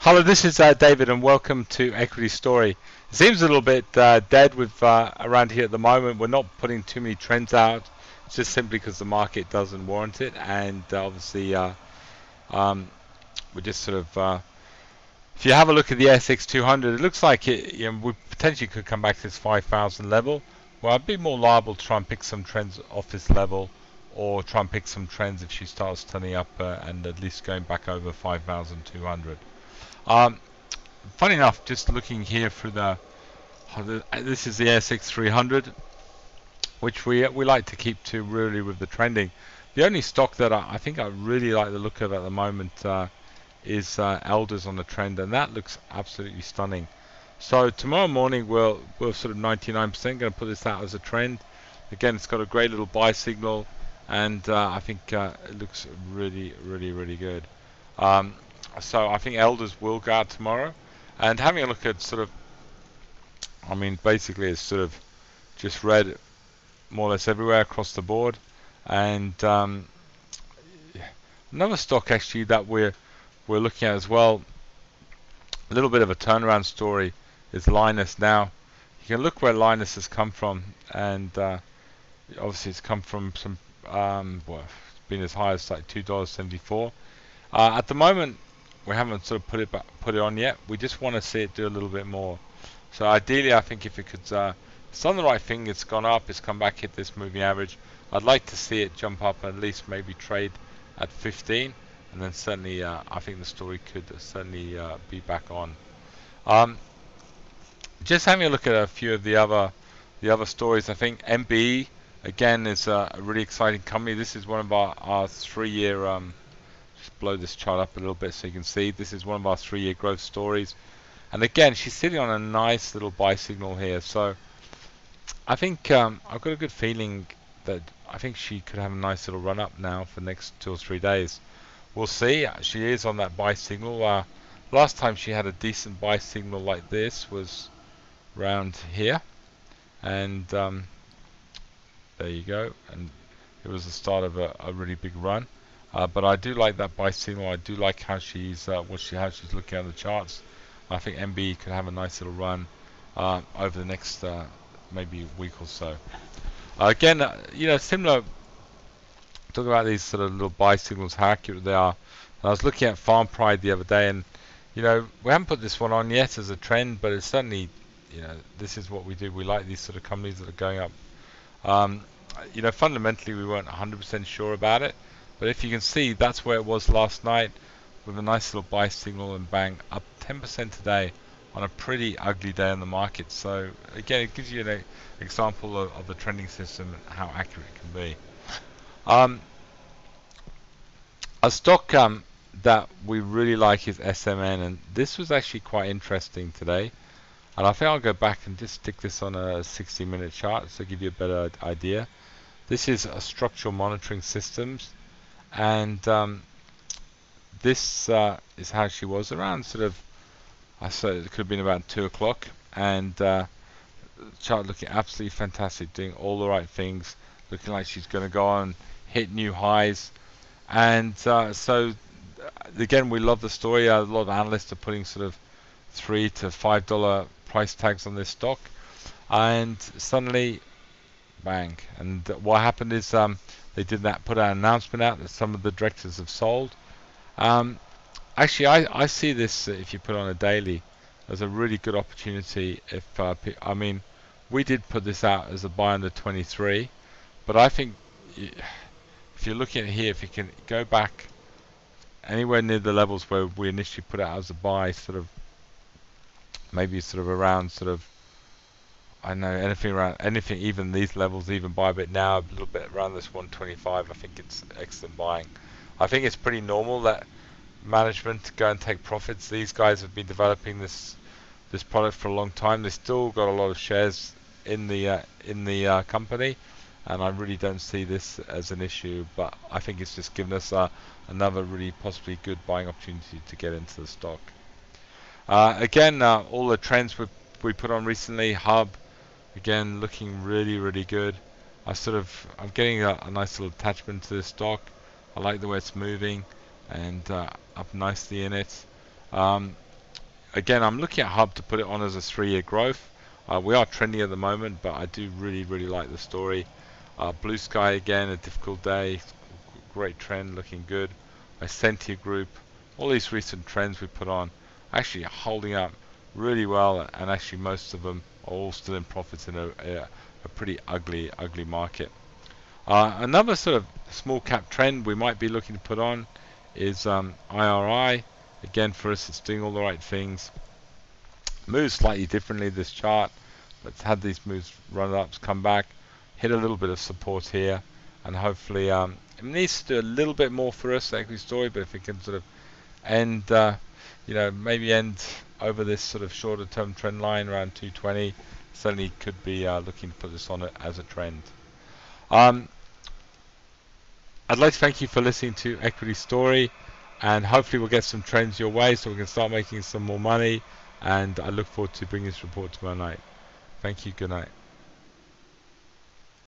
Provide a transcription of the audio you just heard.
Hello, this is David, and welcome to Equity Story. It seems a little bit dead with around here at the moment. We're not putting too many trends out, it's just simply because the market doesn't warrant it, and obviously um, we're just sort of. If you have a look at the SX 200, it looks like we potentially could come back to this 5,000 level. Well, I'd be more liable to try and pick some trends off this level, or try and pick some trends if she starts turning up and at least going back over 5,200. Um, Funny enough, just looking here through this is the ASX 300, which we like to keep to really with the trending. The only stock that I think I really like the look of at the moment is Elders on the trend, and that looks absolutely stunning. So tomorrow morning we're sort of 99% going to put this out as a trend. Again, it's got a great little buy signal, and I think it looks really good. Um, so I think Elders will go out tomorrow. And having a look at sort of, I mean, basically it's sort of just red more or less everywhere across the board. And another stock actually that we're looking at as well, a little bit of a turnaround story, is Linus. Now, you can look where Linus has come from, and obviously it's come from some, well, it's been as high as like $2.74. At the moment, we haven't sort of put it on yet. We just want to see it do a little bit more. So ideally, I think if it could, it's done the right thing. It's gone up. It's come back, hit this moving average. I'd like to see it jump up and at least maybe trade at 15, and then certainly I think the story could certainly be back on. Um, just having a look at a few of the other stories. I think MBE again is a really exciting company. This is one of our 3-year. Just blow this chart up a little bit so you can see. This is one of our 3-year growth stories. And again, she's sitting on a nice little buy signal here. So I think I've got a good feeling that I think she could have a nice little run up now for the next 2 or 3 days. We'll see. She is on that buy signal. Last time she had a decent buy signal like this was around here. And there you go. And it was the start of a really big run. But I do like that buy signal. I do like how she's how she's looking at the charts. I think MB could have a nice little run over the next maybe week or so. Again, similar. Talk about these sort of little buy signals, how accurate they are. And I was looking at Farm Pride the other day, and we haven't put this one on yet as a trend, but it's certainly, this is what we do. We like these sort of companies that are going up. Fundamentally, we weren't 100% sure about it. But if you can see, that's where it was last night with a nice little buy signal, and bang, up 10% today on a pretty ugly day in the market. So again, it gives you an example of the trending system and how accurate it can be. A stock that we really like is SMN, and this was actually quite interesting today. And I think I'll go back and just stick this on a 60-minute chart to give you a better idea. This is a structural monitoring systems, and this is how she was around sort of, I said it could have been about 2 o'clock, and chart looking absolutely fantastic, doing all the right things, looking like she's going to go on, hit new highs. And so again, we love the story. A lot of analysts are putting sort of $3 to $5 price tags on this stock, and suddenly bang. And what happened is they did put an announcement out that some of the directors have sold. Actually, I see this, if you put on a daily, as a really good opportunity. If I mean, we did put this out as a buy under 23, but I think if you're looking at here, if you can go back anywhere near the levels where we initially put it out as a buy, sort of maybe sort of around sort of, I don't know, anything even these levels, even buy a bit now, a little bit around this 125. I think it's excellent buying. I think it's pretty normal that management go and take profits. These guys have been developing this product for a long time. They still got a lot of shares in the company, and I really don't see this as an issue. But I think it's just given us another really possibly good buying opportunity to get into the stock. Again, all the trends we put on recently, Hub, again looking really good. I'm getting a nice little attachment to this stock. I like the way it's moving and up nicely in it. again, I'm looking at Hub to put it on as a 3-year growth. We are trending at the moment, but I do really like the story. Blue Sky again, a difficult day, great trend, looking good. Isentia Group, all these recent trends we put on actually holding up really well, and actually most of them are all still in profits in a pretty ugly market. Another sort of small cap trend we might be looking to put on is IRI. Again, for us, it's doing all the right things. Moves slightly differently, this chart, but it's had these moves, run-ups, come back, hit a little bit of support here, and hopefully it needs to do a little bit more for us, Equity Story, but if it can sort of end, maybe end over this sort of shorter term trend line around 220, certainly could be looking to put this on it as a trend. I'd like to thank you for listening to Equity Story, and hopefully we'll get some trends your way so we can start making some more money, and I look forward to bringing this report tomorrow night. Thank you, good night.